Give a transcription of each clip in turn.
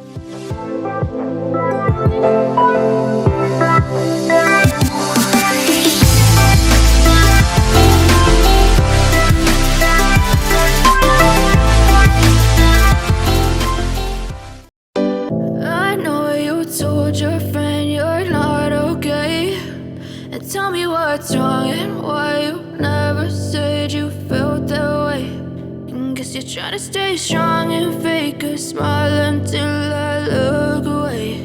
I know you told your friend you're not okay, and tell me what's wrong and why you never said you felt that way. And guess you're trying to stay strong and fake a smile until I look away.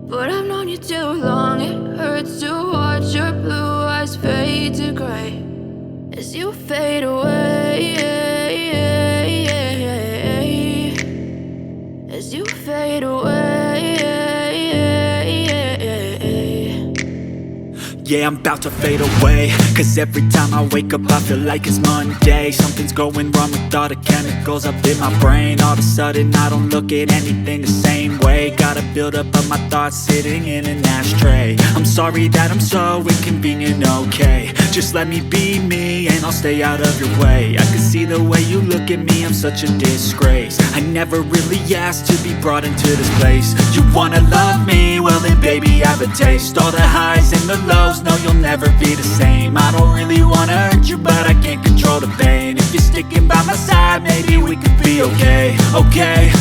But I've known you too long, it hurts to watch your blue eyes fade to gray as you fade away, as you fade away. Yeah, I'm about to fade away, cause every time I wake up I feel like it's Monday. Something's going wrong with all the chemicals up in my brain. All of a sudden I don't look at anything the same way. Got a build up of my thoughts sitting in an ashtray. I'm sorry that I'm so inconvenient, okay. Just let me be me and I'll stay out of your way. I can see the way you look at me, I'm such a disgrace. I never really asked to be brought into this place. You wanna love me? Well then baby have a taste. All the highs and the lows, no you'll never be the same. I don't really wanna hurt you but I can't control the pain. If you're sticking by my side, maybe we could be okay. Okay,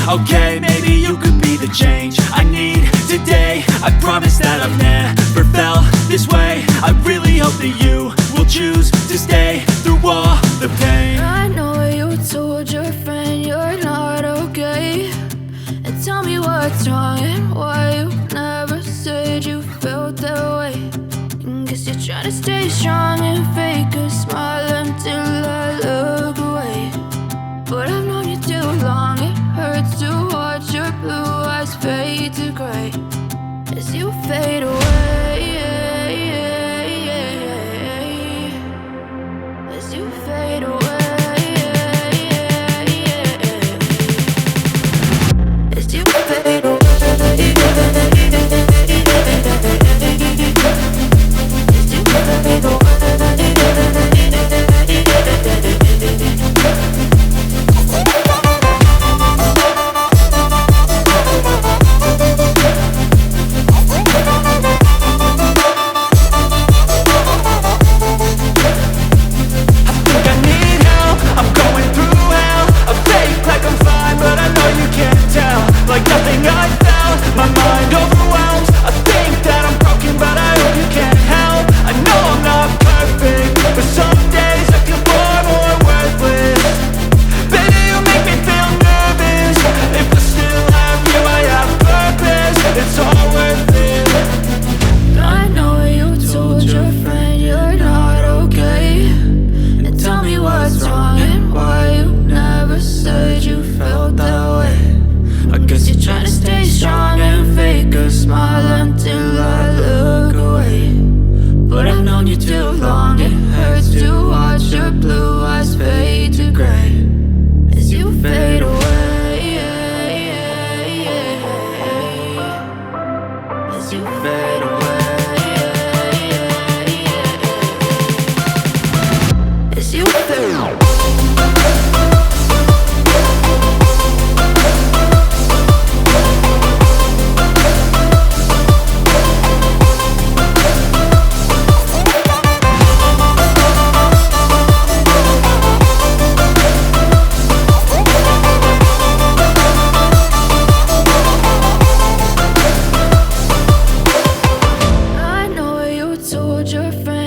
maybe you could be the change I need today. I promise that I've never felt this way. I really hope that you will choose to stay through all the pain. I know you told your friend you're not okay, and tell me what's wrong and why you never said you felt that way. And guess you're trying to stay strong and fake a smile until I look away. But I've known you too long, it hurts to watch your blue eyes fade to gray as you fade away, as you fade away, as you fade away. Told your friend